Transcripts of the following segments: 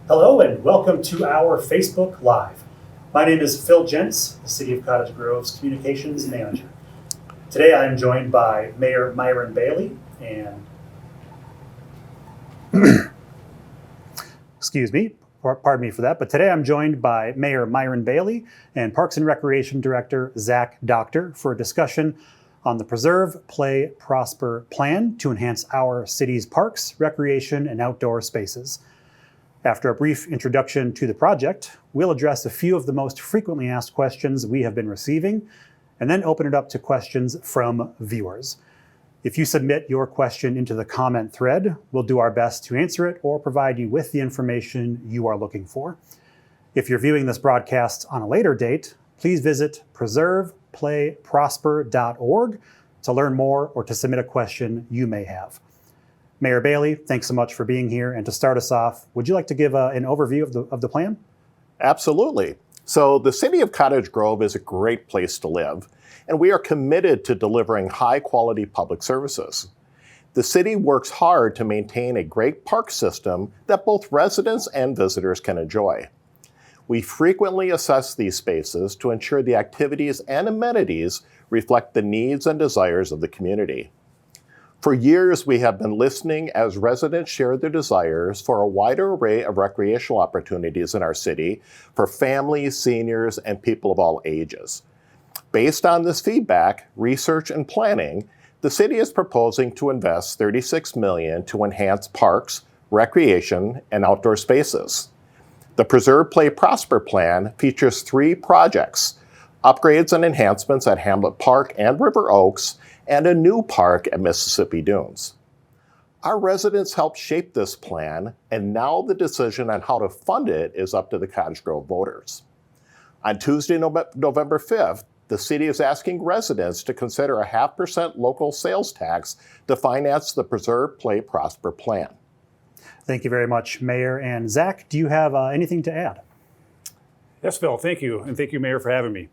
Hello and welcome to our Facebook Live. My name is Phil Gentz, the City of Cottage Grove's Communications Manager. Today I am joined by Mayor Myron Bailey and excuse me, pardon me for that, but today I'm joined by Mayor Myron Bailey and Parks and Recreation Director Zach Dockter for a discussion on the Preserve, Play, Prosper plan to enhance our city's parks, recreation, and outdoor spaces. After a brief introduction to the project, we'll address a few of the most frequently asked questions we have been receiving, and then open it up to questions from viewers. If you submit your question into the comment thread, we'll do our best to answer it or provide you with the information you are looking for. If you're viewing this broadcast on a later date, please visit preserveplayprosper.org to learn more or to submit a question you may have. Mayor Bailey, thanks so much for being here. And to start us off, would you like to give an overview of the plan? Absolutely. So the City of Cottage Grove is a great place to live, and we are committed to delivering high-quality public services. The city works hard to maintain a great park system that both residents and visitors can enjoy. We frequently assess these spaces to ensure the activities and amenities reflect the needs and desires of the community. For years, we have been listening as residents share their desires for a wider array of recreational opportunities in our city for families, seniors, and people of all ages. Based on this feedback, research, and planning, the city is proposing to invest $36 million to enhance parks, recreation, and outdoor spaces. The Preserve, Play, Prosper plan features 3 projects: upgrades and enhancements at Hamlet Park and River Oaks, and a new park at Mississippi Dunes. Our residents helped shape this plan, and now the decision on how to fund it is up to the Cottage Grove voters. On Tuesday, November 5th, the city is asking residents to consider a 0.5% local sales tax to finance the Preserve, Play, Prosper plan. Thank you very much, Mayor. And Zach, do you have anything to add? Yes, Phil, thank you. And thank you, Mayor, for having me.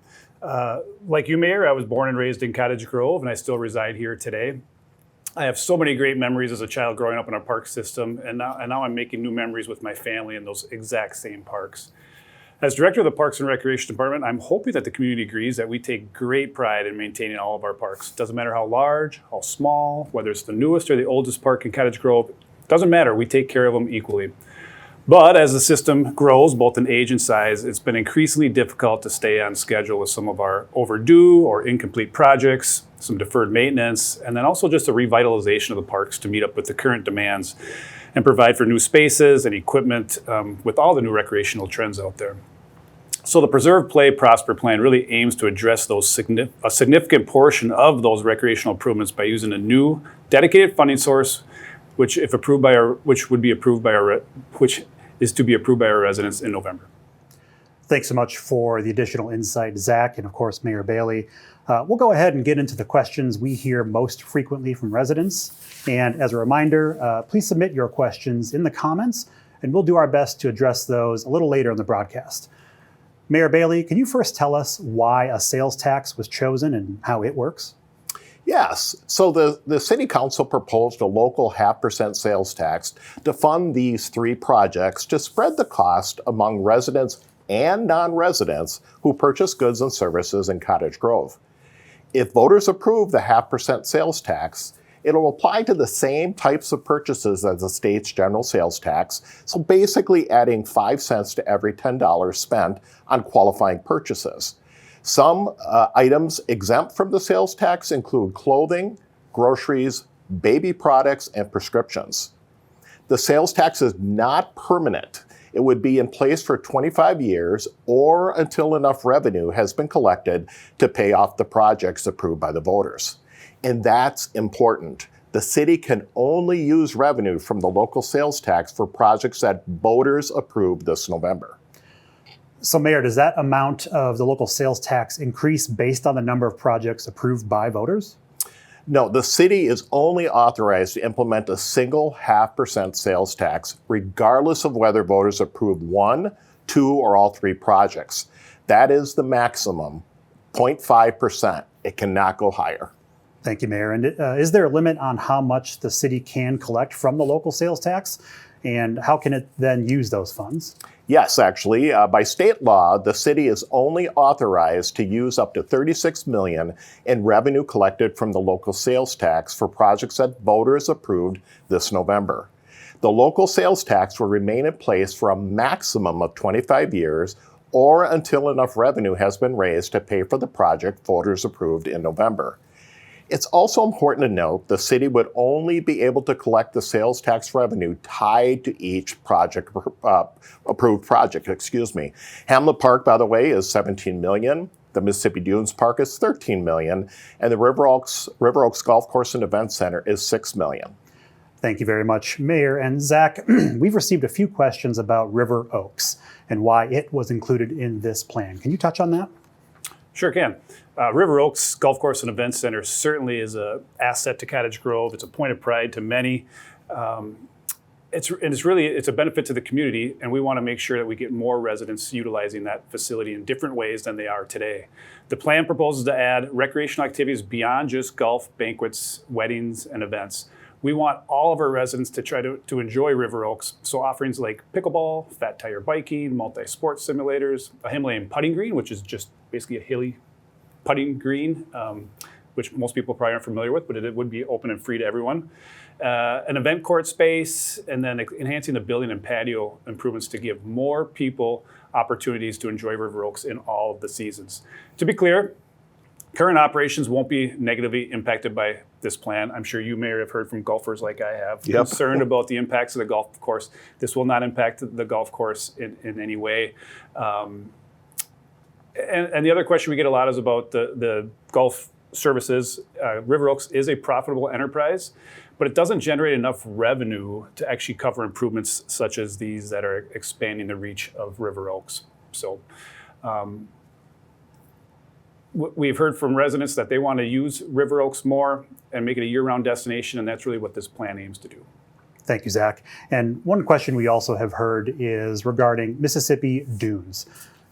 Like you, Mayor, I was born and raised in Cottage Grove, and I still reside here today. I have so many great memories as a child growing up in our park system, and now I'm making new memories with my family in those exact same parks. As Director of the Parks and Recreation Department, I'm hoping that the community agrees that we take great pride in maintaining all of our parks. Doesn't matter how large, how small, whether it's the newest or the oldest park in Cottage Grove, doesn't matter, we take care of them equally. But as the system grows, both in age and size, it's been increasingly difficult to stay on schedule with some of our overdue or incomplete projects, some deferred maintenance, and then also just a revitalization of the parks to meet up with the current demands and provide for new spaces and equipment with all the new recreational trends out there. So the Preserve, Play, Prosper plan really aims to address a significant portion of those recreational improvements by using a new dedicated funding source, which is to be approved by our residents in November. Thanks so much for the additional insight, Zach, and of course, Mayor Bailey. We'll go ahead and get into the questions we hear most frequently from residents. And as a reminder, please submit your questions in the comments, and we'll do our best to address those a little later in the broadcast. Mayor Bailey, can you first tell us why a sales tax was chosen and how it works? Yes, so the City Council proposed a local 0.5% sales tax to fund these 3 projects to spread the cost among residents and non-residents who purchase goods and services in Cottage Grove. If voters approve the 0.5% sales tax, it'll apply to the same types of purchases as the state's general sales tax, so basically adding 5 cents to every $10 spent on qualifying purchases. Some items exempt from the sales tax include clothing, groceries, baby products, and prescriptions. The sales tax is not permanent. It would be in place for 25 years or until enough revenue has been collected to pay off the projects approved by the voters. And that's important. The city can only use revenue from the local sales tax for projects that voters approved this November. So, Mayor, does that amount of the local sales tax increase based on the number of projects approved by voters? No, the city is only authorized to implement a single 0.5% sales tax, regardless of whether voters approve 1, 2, or all 3 projects. That is the maximum, 0.5%. It cannot go higher. Thank you, Mayor. And is there a limit on how much the city can collect from the local sales tax? and how can it then use those funds? Yes, actually, by state law, the city is only authorized to use up to $36 million in revenue collected from the local sales tax for projects that voters approved this November. The local sales tax will remain in place for a maximum of 25 years or until enough revenue has been raised to pay for the project voters approved in November. It's also important to note the city would only be able to collect the sales tax revenue tied to each approved project. Hamlet Park, by the way, is $17 million. The Mississippi Dunes Park is $13 million, and the River Oaks Golf Course and Event Center is $6 million. Thank you very much, Mayor. And Zach, we've received a few questions about River Oaks and why it was included in this plan. Can you touch on that? Sure can. River Oaks Golf Course and Event Center certainly is an asset to Cottage Grove. It's a point of pride to many. It's a benefit to the community, and we want to make sure that we get more residents utilizing that facility in different ways than they are today. The plan proposes to add recreational activities beyond just golf, banquets, weddings, and events. We want all of our residents to try to enjoy River Oaks, so offerings like pickleball, fat tire biking, multi-sport simulators, a Himalayan putting green, which is just basically a hilly putting green, which most people probably aren't familiar with, but it would be open and free to everyone. An event court space, and then enhancing the building and patio improvements to give more people opportunities to enjoy River Oaks in all of the seasons. To be clear, current operations won't be negatively impacted by this plan. I'm sure you, Mayor, have heard from golfers like I have, concerned about the impacts of the golf course. This will not impact the golf course in any way. And the other question we get a lot is about the golf services. River Oaks is a profitable enterprise, but it doesn't generate enough revenue to actually cover improvements such as these that are expanding the reach of River Oaks. So we've heard from residents that they want to use River Oaks more and make it a year-round destination, and that's really what this plan aims to do. Thank you, Zach. And one question we also have heard is regarding Mississippi Dunes.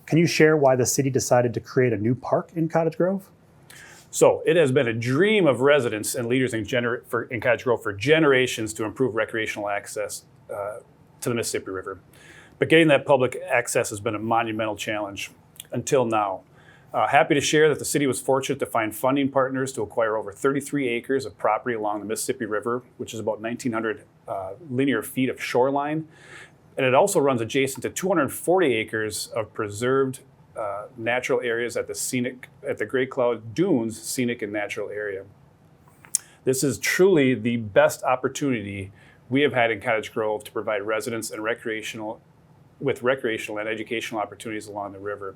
Can you share why the city decided to create a new park in Cottage Grove? So it has been a dream of residents and leaders in Cottage Grove for generations to improve recreational access to the Mississippi River. But getting that public access has been a monumental challenge until now. Happy to share that the city was fortunate to find funding partners to acquire over 33 acres of property along the Mississippi River, which is about 1,900 linear feet of shoreline. And it also runs adjacent to 240 acres of preserved natural areas at the Great Cloud Dunes Scenic and Natural Area. This is truly the best opportunity we have had in Cottage Grove to provide residents and recreational and educational opportunities along the river.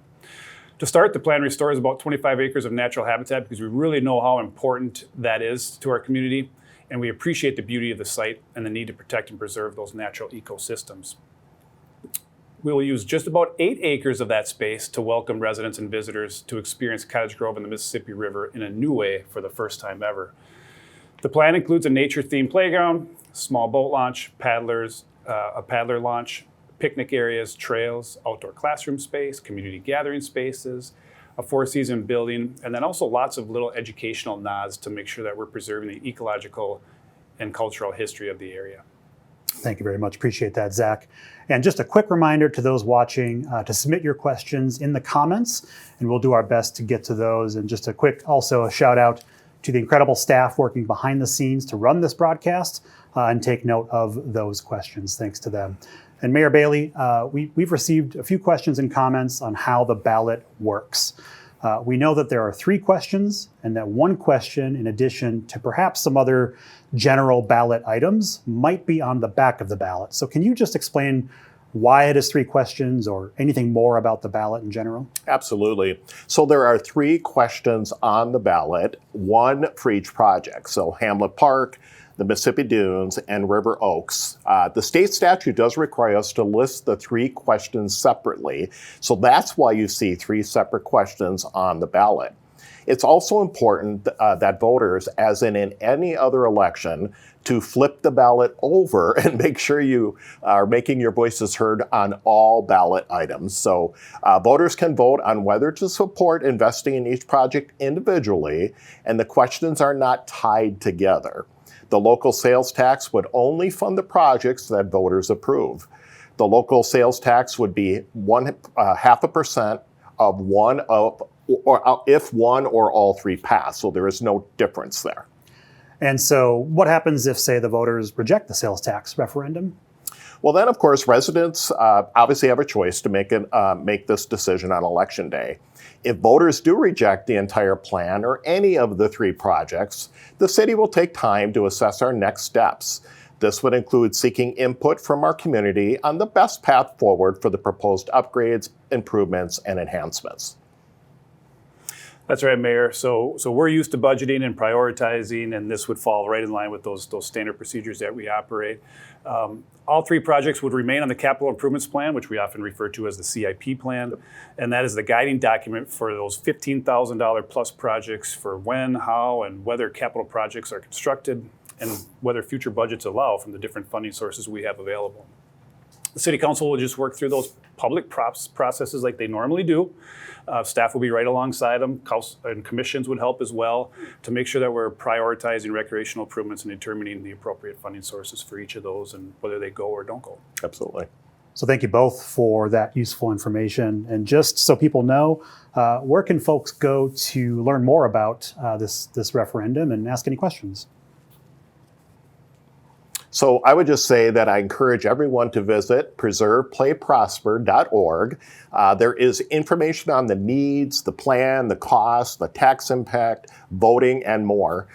To start, the plan restores about 25 acres of natural habitat because we really know how important that is to our community, and we appreciate the beauty of the site and the need to protect and preserve those natural ecosystems. We will use just about 8 acres of that space to welcome residents and visitors to experience Cottage Grove and the Mississippi River in a new way for the first time ever. The plan includes a nature-themed playground, small boat launch, a paddler launch, picnic areas, trails, outdoor classroom space, community gathering spaces, a four-season building, and then also lots of little educational nods to make sure that we're preserving the ecological and cultural history of the area. Thank you very much. Appreciate that, Zach. And just a quick reminder to those watching to submit your questions in the comments, and we'll do our best to get to those. And just a shout out to the incredible staff working behind the scenes to run this broadcast and take note of those questions. Thanks to them. And Mayor Bailey, we've received a few questions and comments on how the ballot works. We know that there are 3 questions, and that one question, in addition to perhaps some other general ballot items, might be on the back of the ballot. So can you just explain why it is 3 questions or anything more about the ballot in general? Absolutely. So there are 3 questions on the ballot, 1 for each project. So Hamlet Park, the Mississippi Dunes, and River Oaks. The state statute does require us to list the 3 questions separately, so that's why you see 3 separate questions on the ballot. It's also important that voters, as in any other election, to flip the ballot over and make sure you are making your voices heard on all ballot items. So voters can vote on whether to support investing in each project individually, and the questions are not tied together. The local sales tax would only fund the projects that voters approve. The local sales tax would be 0.5% of one of, or if one or all three pass. So there is no difference there. And so what happens if, say, the voters reject the sales tax referendum? Well, then, of course, residents obviously have a choice to make this decision on Election Day. If voters do reject the entire plan or any of the three projects, the city will take time to assess our next steps. This would include seeking input from our community on the best path forward for the proposed upgrades, improvements, and enhancements. That's right, Mayor. So we're used to budgeting and prioritizing, and this would fall right in line with those standard procedures that we operate. All three projects would remain on the capital improvements plan, which we often refer to as the CIP plan, and that is the guiding document for those $15,000 plus projects for when, how, and whether capital projects are constructed and whether future budgets allow from the different funding sources we have available. The City Council will just work through those public processes like they normally do. Staff will be right alongside them, and commissions would help as well to make sure that we're prioritizing recreational improvements and determining the appropriate funding sources for each of those and whether they go or don't go. Absolutely. So thank you both for that useful information. And just so people know, where can folks go to learn more about this referendum and ask any questions? So I would just say that I encourage everyone to visit preserveplayprosper.org. There is information on the needs, the plan, the cost, the tax impact, voting, and more.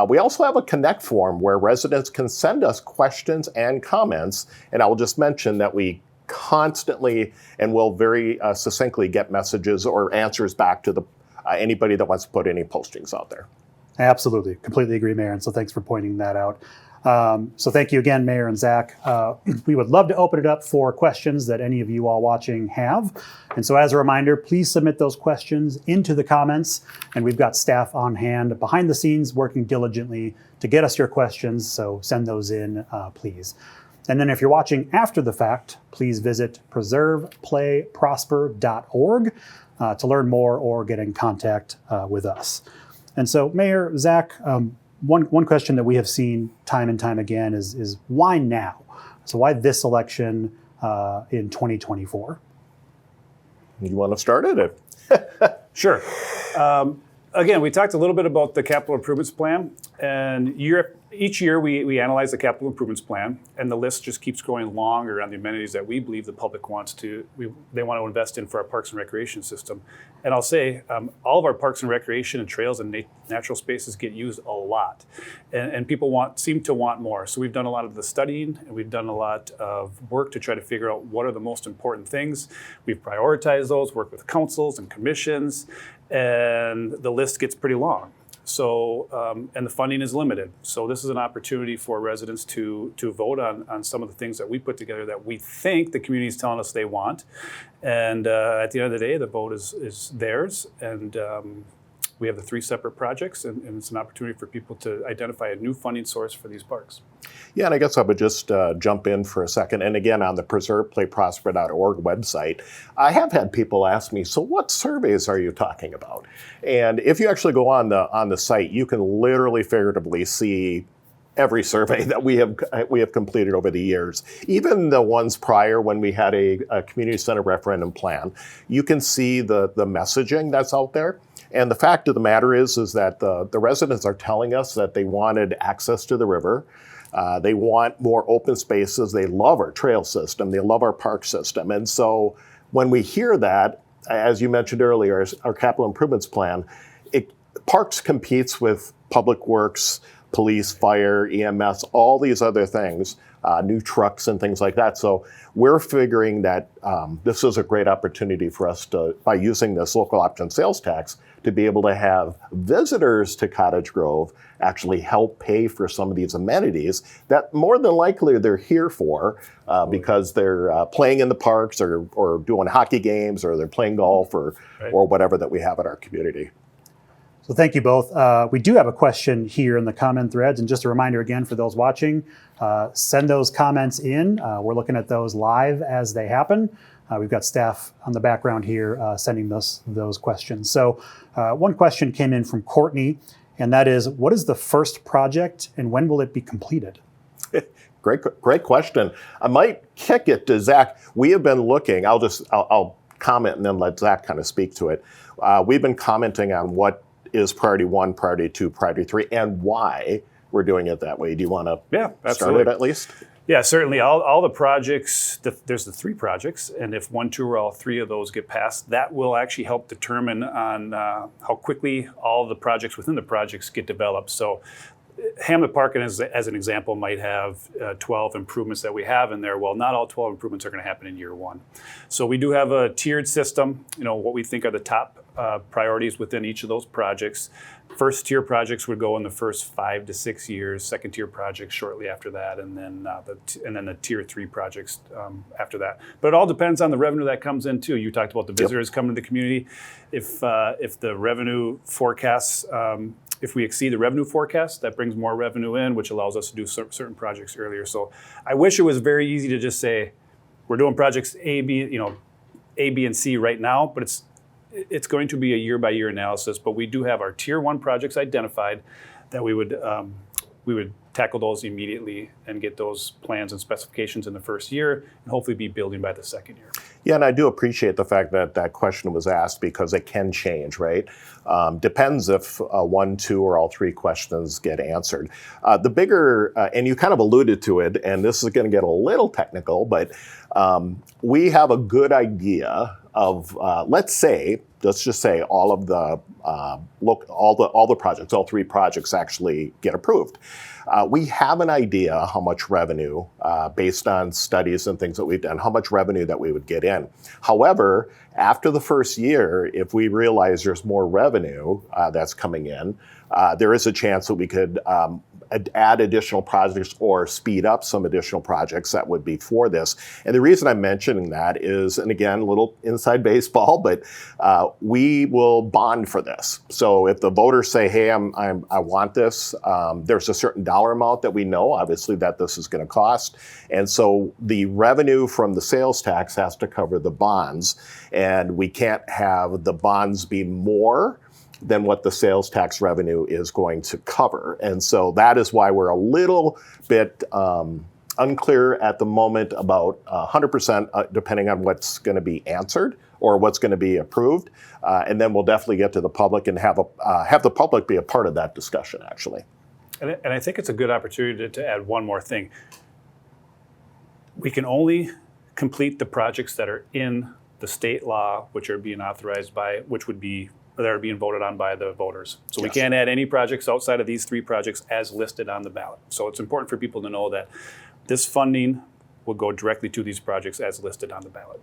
We also have a Connect form where residents can send us questions and comments. And I will just mention that we constantly and will very succinctly get messages or answers back to anybody that wants to put any postings out there. Absolutely. Completely agree, Mayor. And so thanks for pointing that out. So thank you again, Mayor and Zach. We would love to open it up for questions that any of you all watching have. And so as a reminder, please submit those questions into the comments. And we've got staff on hand behind the scenes working diligently to get us your questions. So send those in, please. And then if you're watching after the fact, please visit preserveplayprosper.org to learn more or get in contact with us. And so, Mayor, Zach, one question that we have seen time and time again is why now? So why this election in 2024? You want to start it? Sure. Again, we talked a little bit about the capital improvements plan, and each year we analyze the capital improvements plan, and the list just keeps growing longer on the amenities that we believe the public they want to invest in for our parks and recreation system. And I'll say, all of our parks and recreation and trails and natural spaces get used a lot, and people seem to want more. So we've done a lot of the studying, and we've done a lot of work to try to figure out what are the most important things. We've prioritized those, worked with councils and commissions, and the list gets pretty long. So, and the funding is limited. So this is an opportunity for residents to vote on some of the things that we put together that we think the community is telling us they want. And at the end of the day, the vote is theirs. And we have the three separate projects, and it's an opportunity for people to identify a new funding source for these parks. Yeah, and I guess I would just jump in for a second. And again, on the preserveplayprosper.org website, I have had people ask me, so what surveys are you talking about? And if you actually go on the site, you can literally figuratively see every survey that we have completed over the years, even the ones prior when we had a community center referendum plan. You can see the messaging that's out there. And the fact of the matter is that the residents are telling us that they wanted access to the river. They want more open spaces. They love our trail system. They love our park system. And so when we hear that, as you mentioned earlier, our capital improvements plan, parks competes with public works, police, fire, EMS, all these other things, new trucks and things like that. So we're figuring that this is a great opportunity for us to, by using this local option sales tax, to be able to have visitors to Cottage Grove actually help pay for some of these amenities that more than likely they're here for because they're playing in the parks or doing hockey games or they're playing golf or whatever that we have in our community. So thank you both. We do have a question here in the comment threads, and just a reminder again for those watching, send those comments in. We're looking at those live as they happen. We've got staff on the background here sending those questions. So one question came in from Courtney, and that is, what is the first project and when will it be completed? Great question. I might kick it to Zach. We have been looking, I'll comment and then let Zach kind of speak to it. We've been commenting on what is priority 1, priority 2, priority 3, and why we're doing it that way. Do you want to start it at least? Yeah, certainly. All the projects, there's the 3 projects, and if 1, 2, or all 3 of those get passed, that will actually help determine on how quickly all the projects within the projects get developed. So Hamlet Park, as an example, might have 12 improvements that we have in there. Well, not all 12 improvements are going to happen in year 1. So we do have a tiered system, what we think are the top priorities within each of those projects. First tier projects would go in the first 5 to 6 years, second tier projects shortly after that, and then the tier 3 projects after that. But it all depends on the revenue that comes in too. You talked about the visitors coming to the community. If the revenue forecasts, if we exceed the revenue forecast, that brings more revenue in, which allows us to do certain projects earlier. So I wish it was very easy to just say, we're doing projects A, B, A, B, and C right now, but it's going to be a year-by-year analysis. But we do have our tier 1 projects identified that we would tackle those immediately and get those plans and specifications in the first year, and hopefully be building by the second year. Yeah, and I do appreciate the fact that that question was asked because it can change, right? Depends if 1, 2, or all 3 questions get answered. The bigger, and you kind of alluded to it, and this is going to get a little technical, but we have a good idea of, let's just say all of the all the projects, all 3 projects actually get approved. We have an idea how much revenue, based on studies and things that we've done, how much revenue that we would get in. However, after the first year, if we realize there's more revenue that's coming in, there is a chance that we could add additional projects or speed up some additional projects that would be for this. And the reason I'm mentioning that is, and again, a little inside baseball, but we will bond for this. So if the voters say, hey, I want this, there's a certain dollar amount that we know, obviously, that this is going to cost. And so the revenue from the sales tax has to cover the bonds, and we can't have the bonds be more than what the sales tax revenue is going to cover. And so that is why we're a little bit unclear at the moment about 100%, depending on what's going to be answered or what's going to be approved. And then we'll definitely get to the public and have the public be a part of that discussion, actually. And I think it's a good opportunity to add one more thing. We can only complete the projects that are in the state law, which are being authorized by, that are being voted on by the voters. So we can't add any projects outside of these 3 projects as listed on the ballot. So it's important for people to know that this funding will go directly to these projects as listed on the ballot.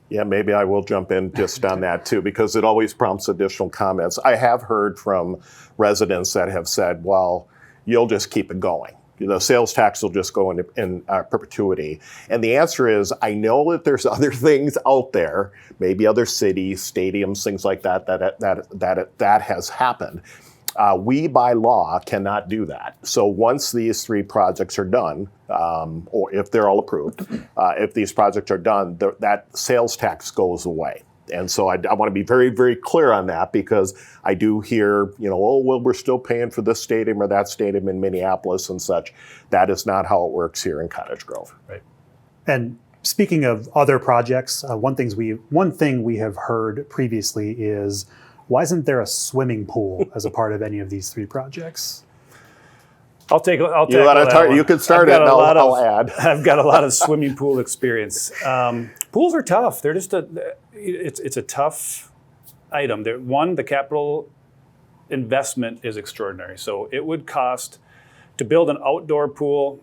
Yeah, maybe I will jump in just on that too, because it always prompts additional comments. I have heard from residents that have said, well, you'll just keep it going. The sales tax will just go in perpetuity. And the answer is, I know that there's other things out there, maybe other cities, stadiums, things like that has happened. We, by law, cannot do that. So once these 3 projects are done, or if they're all approved, if these projects are done, that sales tax goes away. And so I want to be very, very clear on that, because I do hear, oh, well, we're still paying for this stadium or that stadium in Minneapolis and such. That is not how it works here in Cottage Grove. Right. And speaking of other projects, one thing we have heard previously is, why isn't there a swimming pool as a part of any of these 3 projects? I'll tackle that one. You can start it, and I'll add. I've got a lot of swimming pool experience. Pools are tough. They're just it's a tough item. The capital investment is extraordinary. So it would cost to build an outdoor pool.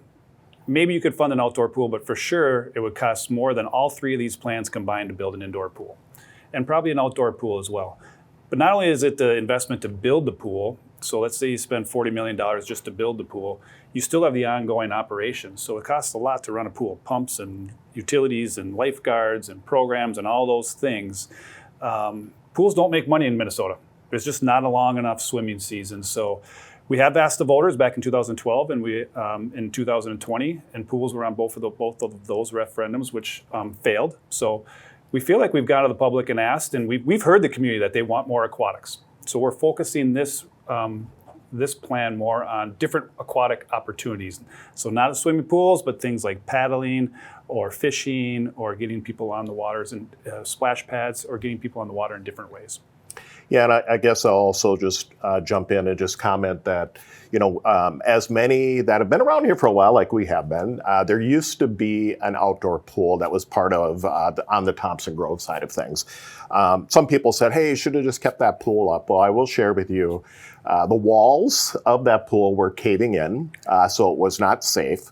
Maybe you could fund an outdoor pool, but for sure it would cost more than all 3 of these plans combined to build an indoor pool, and probably an outdoor pool as well. But not only is it the investment to build the pool, so let's say you spend $40 million just to build the pool, you still have the ongoing operations. So it costs a lot to run a pool, pumps and utilities and lifeguards and programs and all those things. Pools don't make money in Minnesota. There's just not a long enough swimming season. So we have asked the voters back in 2012 and we in 2020, and pools were on both of those referendums, which failed. So we feel like we've gone to the public and asked, and we've heard the community that they want more aquatics. So we're focusing this this plan more on different aquatic opportunities. So not swimming pools, but things like paddling or fishing or getting people on the waters and splash pads or getting people on the water in different ways. Yeah, and I guess I'll also just jump in and just comment that, as many that have been around here for a while, like we have been, there used to be an outdoor pool that was part of on the Thompson Grove side of things. Some people said, hey, you should have just kept that pool up. Well, I will share with you, the walls of that pool were caving in, so it was not safe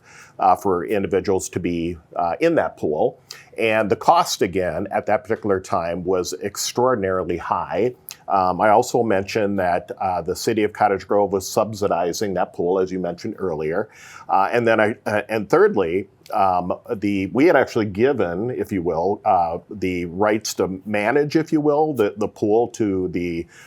for individuals to be in that pool. And the cost, again, at that particular time was extraordinarily high. I also mentioned that the city of Cottage Grove was subsidizing that pool, as you mentioned earlier. And thirdly, we had actually given, if you will, the rights to manage, if you will, the pool to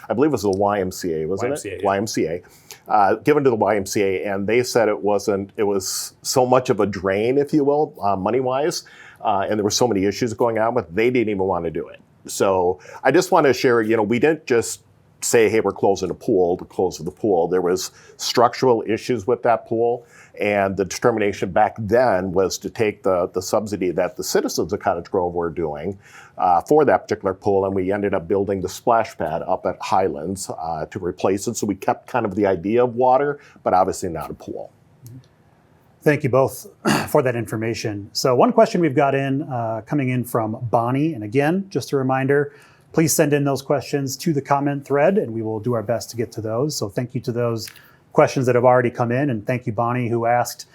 I believe it was the YMCA, wasn't it? Yeah. YMCA. Given to the YMCA, and they said it was so much of a drain, if you will, money-wise, and there were so many issues going on with it, they didn't even want to do it. So I just want to share, we didn't just say, hey, we're closing the pool to close the pool. There was structural issues with that pool, and the determination back then was to take the subsidy that the citizens of Cottage Grove were doing for that particular pool, and we ended up building the splash pad up at Highlands to replace it. So we kept kind of the idea of water, but obviously not a pool. Thank you both for that information. So one question we've got coming in from Bonnie, and again, just a reminder, please send in those questions to the comment thread and we will do our best to get to those. So thank you to those questions that have already come in, and thank you, Bonnie, who asked,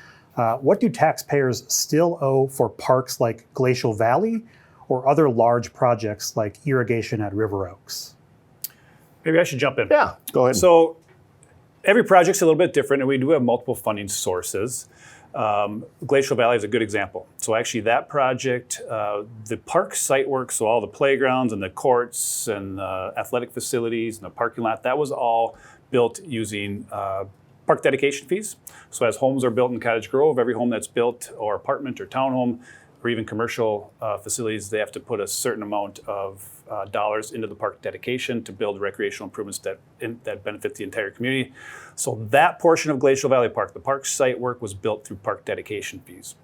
what do taxpayers still owe for parks like Glacial Valley or other large projects like irrigation at River Oaks? Maybe I should jump in. Yeah, go ahead. So every project's a little bit different, and we do have multiple funding sources. Glacial Valley is a good example. So actually that project, the park site work, so all the playgrounds and the courts and the athletic facilities and the parking lot, that was all built using park dedication fees. So as homes are built in Cottage Grove, every home that's built, or apartment or townhome, or even commercial facilities, they have to put a certain amount of dollars into the park dedication to build recreational improvements that benefit the entire community. So that portion of Glacial Valley Park, the park site work, was built through park dedication fees.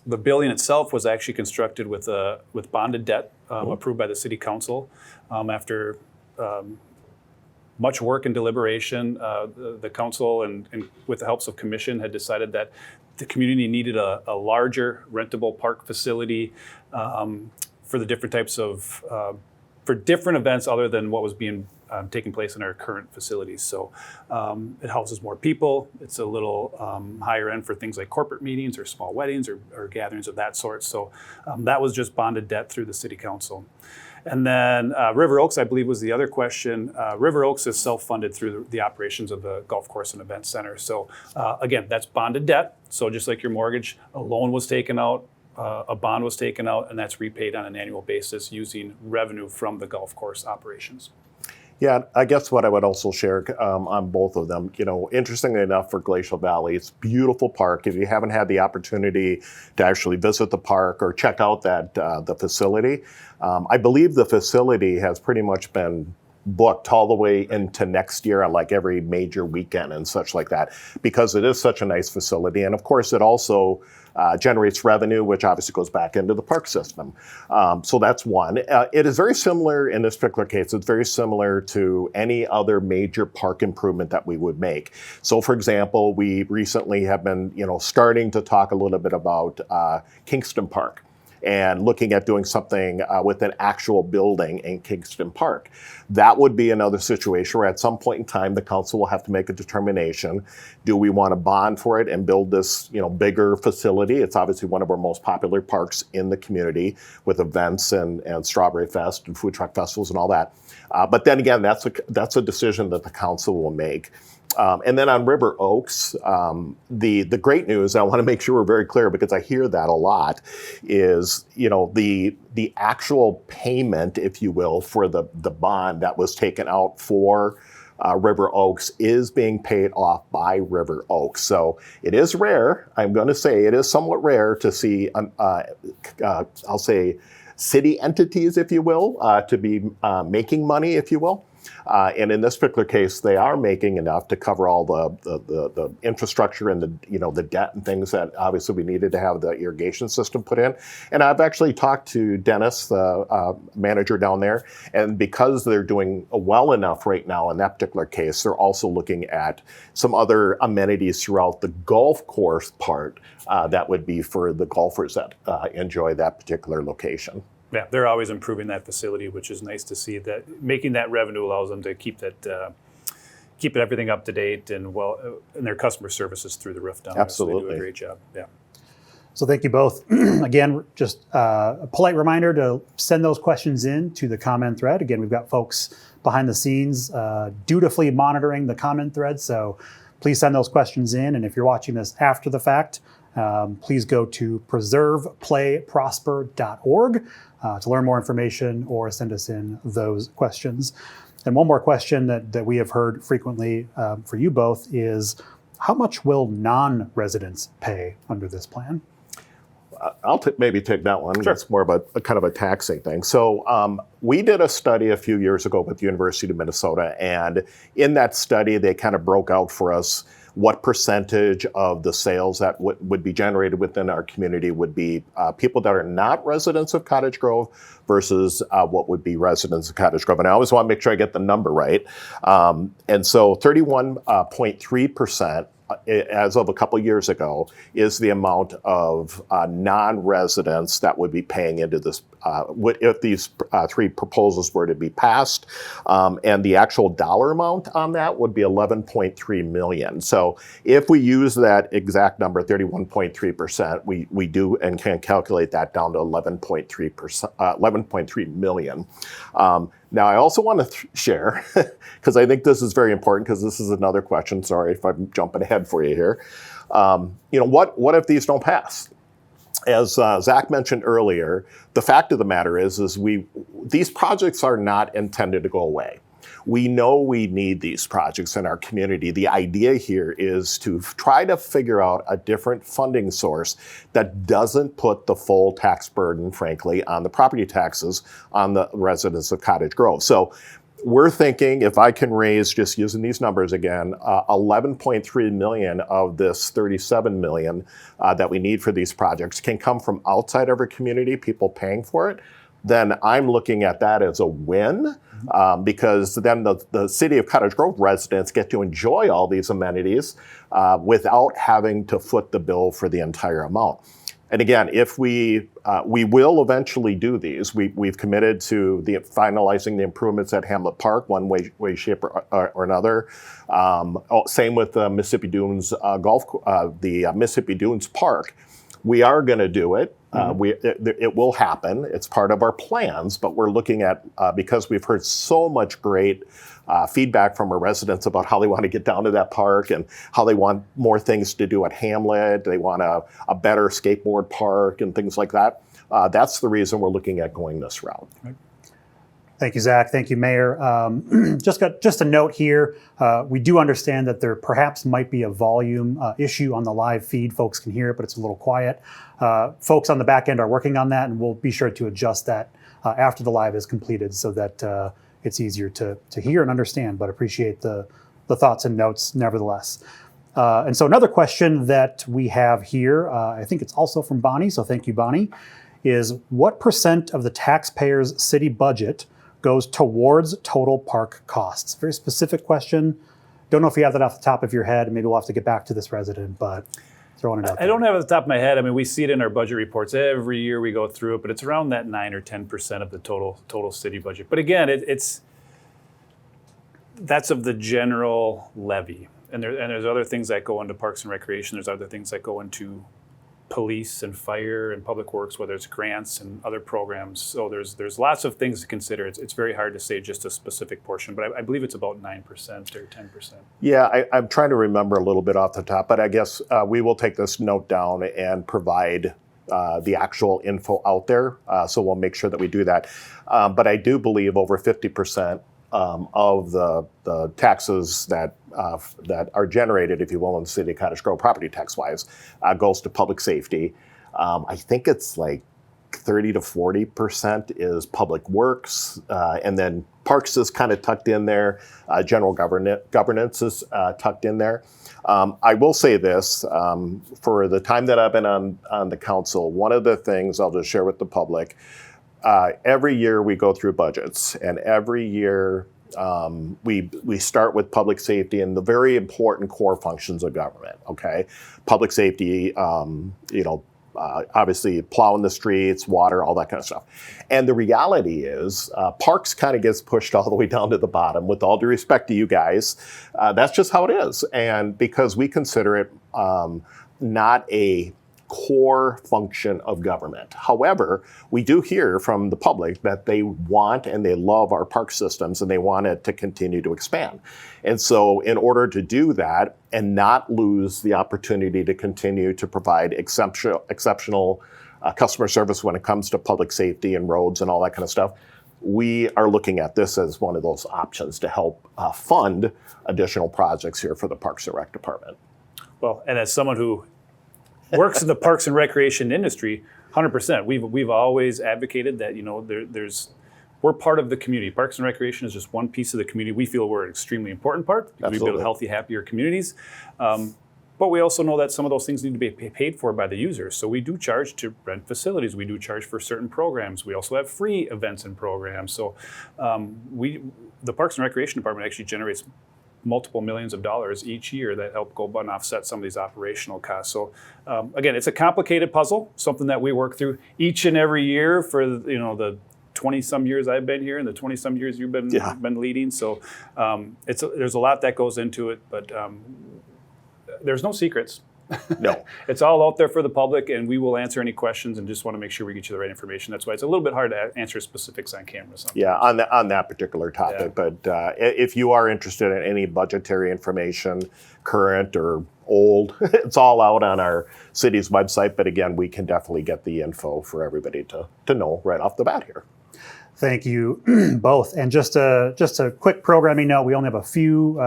The building itself was actually constructed with bonded debt approved by the city council. After much work and deliberation, the council and with the helps of commission had decided that the community needed a larger rentable park facility for the different types of, for different events other than what was being taking place in our current facilities. So it houses more people. It's a little higher end for things like corporate meetings or small weddings or gatherings of that sort. So that was just bonded debt through the city council. And then River Oaks, I believe, was the other question. River Oaks is self-funded through the operations of the golf course and event center. So again, that's bonded debt. So just like your mortgage, a loan was taken out, a bond was taken out, and that's repaid on an annual basis using revenue from the golf course operations. Yeah, I guess what I would also share on both of them, interestingly enough for Glacial Valley, it's a beautiful park. If you haven't had the opportunity to actually visit the park or check out the facility, I believe the facility has pretty much been booked all the way into next year on like every major weekend and such like that, because it is such a nice facility. And of course, it also generates revenue, which obviously goes back into the park system. So that's one. It is very similar in this particular case. It's very similar to any other major park improvement that we would make. So for example, we recently have been, starting to talk a little bit about Kingston Park, and looking at doing something with an actual building in Kingston Park. That would be another situation where at some point in time, the council will have to make a determination. Do we want to bond for it and build this, bigger facility? It's obviously one of our most popular parks in the community with events and Strawberry Fest and food truck festivals and all that. But then again, that's a decision that the council will make. And then on River Oaks, the great news, I want to make sure we're very clear because I hear that a lot, is the actual payment, if you will, for the bond that was taken out for River Oaks is being paid off by River Oaks. So it is rare, I'm going to say it is somewhat rare to see, I'll say, city entities, if you will, to be making money, if you will. And in this particular case, they are making enough to cover all the infrastructure and the debt and things that obviously we needed to have the irrigation system put in. And I've actually talked to Dennis, the manager down there, and because they're doing well enough right now in that particular case, they're also looking at some other amenities throughout the golf course part that would be for the golfers that enjoy that particular location. Yeah, they're always improving that facility, which is nice to see. That making that revenue allows them to keep everything up to date and and their customer service is through the roof down there. Absolutely, so they do a great job. Yeah. So thank you both. Again, just a polite reminder to send those questions in to the comment thread. Again, we've got folks behind the scenes dutifully monitoring the comment thread. So please send those questions in. And if you're watching this after the fact, please go to preserveplayprosper.org to learn more information or send us in those questions. And one more question that we have heard frequently for you both is, how much will non-residents pay under this plan? I'll maybe take that one. Sure. It's more of a kind of a taxing thing. So we did a study a few years ago with the University of Minnesota, and in that study, they kind of broke out for us what percentage of the sales that would be generated within our community would be people that are not residents of Cottage Grove versus what would be residents of Cottage Grove. And I always want to make sure I get the number right. And so 31.3% as of a couple years ago is the amount of non-residents that would be paying into this if these three proposals were to be passed. And the actual dollar amount on that would be $11.3 million. So if we use that exact number, 31.3%, we do and can calculate that down to 11.3 million. Now, I also want to share, because I think this is very important, because this is another question. Sorry if I'm jumping ahead for you here. What if these don't pass? As Zach mentioned earlier, the fact of the matter is these projects are not intended to go away. We know we need these projects in our community. The idea here is to try to figure out a different funding source that doesn't put the full tax burden, frankly, on the property taxes on the residents of Cottage Grove. So we're thinking, if I can raise, just using these numbers again, 11.3 million of this 37 million that we need for these projects can come from outside of our community, people paying for it, then I'm looking at that as a win, because then the city of Cottage Grove residents get to enjoy all these amenities without having to foot the bill for the entire amount. And again, if we will eventually do these, we've committed to finalizing the improvements at Hamlet Park, one way, shape, or another. Same with the Mississippi Dunes the Mississippi Dunes Park. We are going to do it. It will happen. It's part of our plans, but we're looking at, because we've heard so much great feedback from our residents about how they want to get down to that park and how they want more things to do at Hamlet. They want a better skateboard park and things like that. That's the reason we're looking at going this route. Thank you, Zach. Thank you, Mayor. Just a note here. We do understand that there perhaps might be a volume issue on the live feed. Folks can hear it, but it's a little quiet. Folks on the back end are working on that, and we'll be sure to adjust that after the live is completed so that it's easier to hear and understand, but appreciate the thoughts and notes nevertheless. And so another question that we have here, I think it's also from Bonnie, so thank you, Bonnie, is what % of the taxpayers' city budget goes towards total park costs? Very specific question. Don't know if you have that off the top of your head. Maybe we'll have to get back to this resident, but throwing it out there. I don't have it at the top of my head. I mean, we see it in our budget reports. Every year we go through it, but it's around that 9 or 10% of the total city budget. But again, that's of the general levy. And there's other things that go into Parks and Recreation. There's other things that go into police and fire and public works, whether it's grants and other programs. So there's lots of things to consider. It's very hard to say just a specific portion, but I believe it's about 9% or 10%. Yeah, I'm trying to remember a little bit off the top, but I guess we will take this note down and provide the actual info out there. So we'll make sure that we do that. But I do believe over 50% of the taxes that are generated, if you will, in the city of Cottage Grove, property tax-wise, goes to public safety. I think it's like 30 to 40% is public works, and then parks is kind of tucked in there. General governance is tucked in there. I will say this, for the time that I've been on the council, one of the things I'll just share with the public, every year we go through budgets, and every year we start with public safety and the very important core functions of government, okay? Public safety, obviously plowing the streets, water, all that kind of stuff. And the reality is parks kind of gets pushed all the way down to the bottom. With all due respect to you guys, that's just how it is. And because we consider it not a core function of government. However, we do hear from the public that they want and they love our park systems and they want it to continue to expand. And so in order to do that and not lose the opportunity to continue to provide exceptional customer service when it comes to public safety and roads and all that kind of stuff, we are looking at this as one of those options to help fund additional projects here for the Parks and Rec Department. Well, and as someone who works in the parks and recreation industry, 100%. We've always advocated that we're part of the community. Parks and recreation is just one piece of the community. We feel we're an extremely important part because we build healthy, happier communities. But we also know that some of those things need to be paid for by the users. So we do charge to rent facilities. We do charge for certain programs. We also have free events and programs. So the Parks and Recreation Department actually generates multiple millions of dollars each year that help go and offset some of these operational costs. So again, it's a complicated puzzle, something that we work through each and every year for the 20-some years I've been here and the 20-some years you've been leading. So there's a lot that goes into it, but there's no secrets. No. It's all out there for the public, and we will answer any questions and just want to make sure we get you the right information. That's why it's a little bit hard to answer specifics on camera sometimes. Yeah, on that particular topic. Yeah. But if you are interested in any budgetary information, current or old, it's all out on our city's website. But again, we can definitely get the info for everybody to know right off the bat here. Thank you both. And just a quick programming note, we only have a few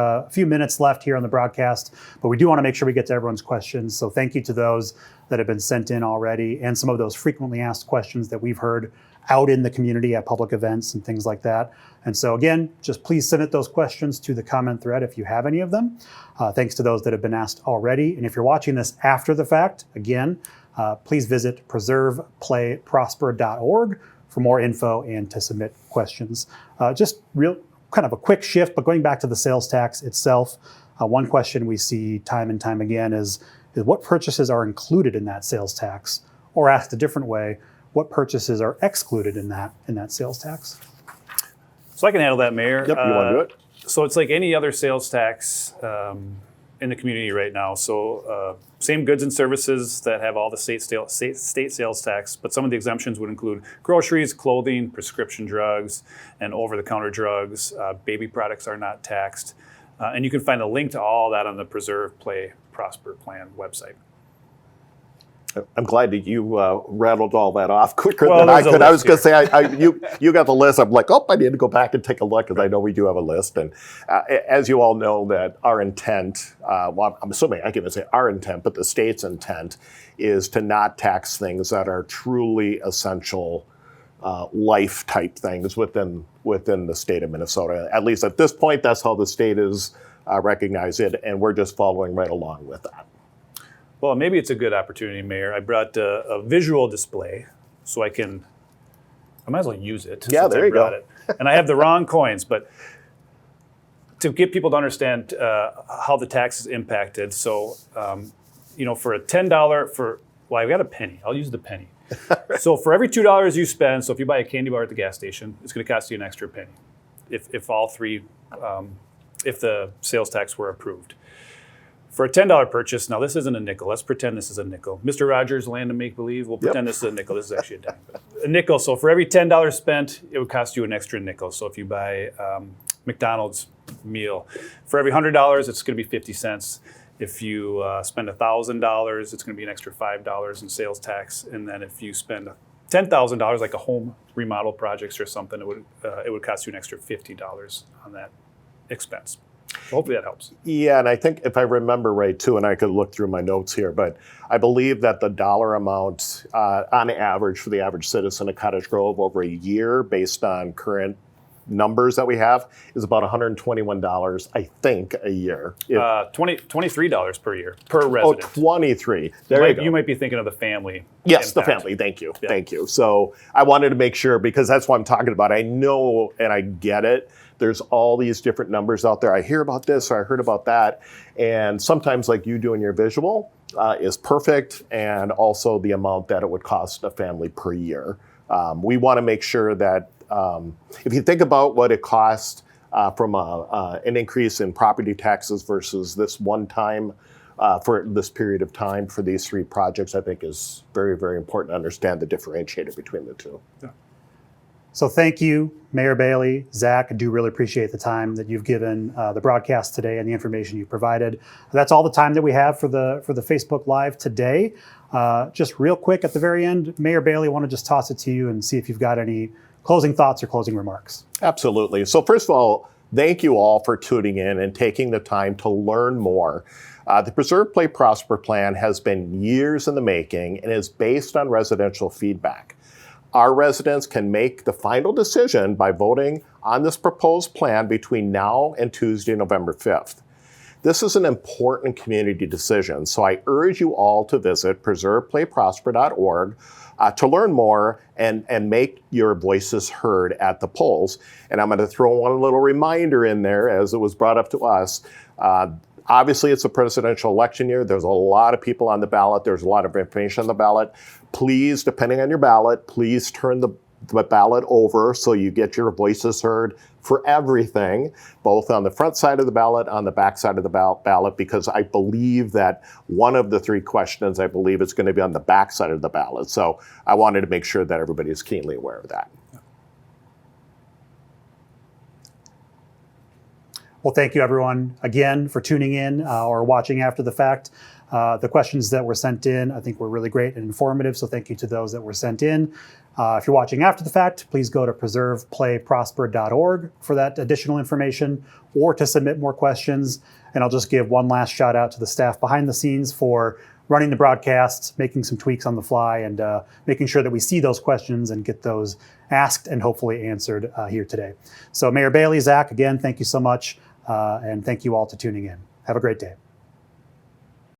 minutes left here on the broadcast, but we do want to make sure we get to everyone's questions. So thank you to those that have been sent in already and some of those frequently asked questions that we've heard out in the community at public events and things like that. And so again, just please submit those questions to the comment thread if you have any of them. Thanks to those that have been asked already. And if you're watching this after the fact, again, please visit preserveplayprosper.org for more info and to submit questions. Just real kind of a quick shift, but going back to the sales tax itself, one question we see time and time again is what purchases are included in that sales tax? Or asked a different way, what purchases are excluded in that sales tax? So I can handle that, Mayor. Yep, you want to do it? So it's like any other sales tax in the community right now. So same goods and services that have all the state sales tax, but some of the exemptions would include groceries, clothing, prescription drugs, and over-the-counter drugs. Baby products are not taxed. And you can find a link to all that on the Preserve, Play, Prosper Plan website. I'm glad that you rattled all that off quicker than I could. I was going to say, you got the list. I'm like, I need to go back and take a look because I know we do have a list. And as you all know, that our intent, well, I'm assuming I can even say our intent, but the state's intent is to not tax things that are truly essential life type things within the state of Minnesota. At least at this point, that's how the state is recognized it, and we're just following right along with that. Well, maybe it's a good opportunity, Mayor. I brought a visual display so I might as well use it. Yeah, there you go. And I have the wrong coins, but to get people to understand how the tax is impacted. So, for a $10, I've got a penny. I'll use the penny. So for every $2 you spend, so if you buy a candy bar at the gas station, it's going to cost you an extra penny. If all three, if the sales tax were approved. For a $10 purchase, now this isn't a nickel. Let's pretend this is a nickel. Mr. Rogers, Land of Make-Believe, we'll pretend This is a nickel. This is actually a dime. A nickel, so for every $10 spent, it would cost you an extra nickel. So if you buy McDonald's meal, for every $100, it's going to be 50 cents. If you spend $1,000, it's going to be an extra $5 in sales tax. And then if you spend $10,000, like a home remodel projects or something, it would cost you an extra $50 on that expense. Hopefully that helps. Yeah, and I think if I remember right too, and I could look through my notes here, but I believe that the dollar amount on average for the average citizen of Cottage Grove over a year, based on current numbers that we have, is about $121, I think, a year. $23 per year per resident. 23. There you go. You might be thinking of the family. Yes, impact. the family. Thank you. Yeah. Thank you. So I wanted to make sure, because that's what I'm talking about. I know and I get it. There's all these different numbers out there. I hear about this or I heard about that. And sometimes, like you do in your visual, is perfect. And also the amount that it would cost a family per year. We want to make sure that if you think about what it costs from an increase in property taxes versus this one time for this period of time for these three projects, I think is very, very important to understand the differentiator between the two. Yeah. So thank you, Mayor Bailey, Zach. I do really appreciate the time that you've given the broadcast today and the information you provided. That's all the time that we have for the Facebook Live today. Just real quick at the very end, Mayor Bailey, I want to just toss it to you and see if you've got any closing thoughts or closing remarks. Absolutely. So first of all, thank you all for tuning in and taking the time to learn more. The Preserve, Play, Prosper plan has been years in the making and is based on residential feedback. Our residents can make the final decision by voting on this proposed plan between now and Tuesday, November 5th. This is an important community decision, so I urge you all to visit preserveplayprosper.org to learn more and make your voices heard at the polls. And I'm going to throw one little reminder in there, as it was brought up to us. Obviously, it's a presidential election year. There's a lot of people on the ballot. There's a lot of information on the ballot. Please, depending on your ballot, please turn the ballot over so you get your voices heard for everything, both on the front side of the ballot, on the back side of the ballot, because I believe that one of the three questions, I believe, is going to be on the back side of the ballot. So I wanted to make sure that everybody is keenly aware of that. Well, thank you everyone again for tuning in or watching after the fact. The questions that were sent in, I think, were really great and informative, so thank you to those that were sent in. If you're watching after the fact, please go to preserveplayprosper.org for that additional information or to submit more questions. And I'll just give one last shout out to the staff behind the scenes for running the broadcasts, making some tweaks on the fly, and making sure that we see those questions and get those asked and hopefully answered here today. So Mayor Bailey, Zach, again, thank you so much. And thank you all for tuning in. Have a great day.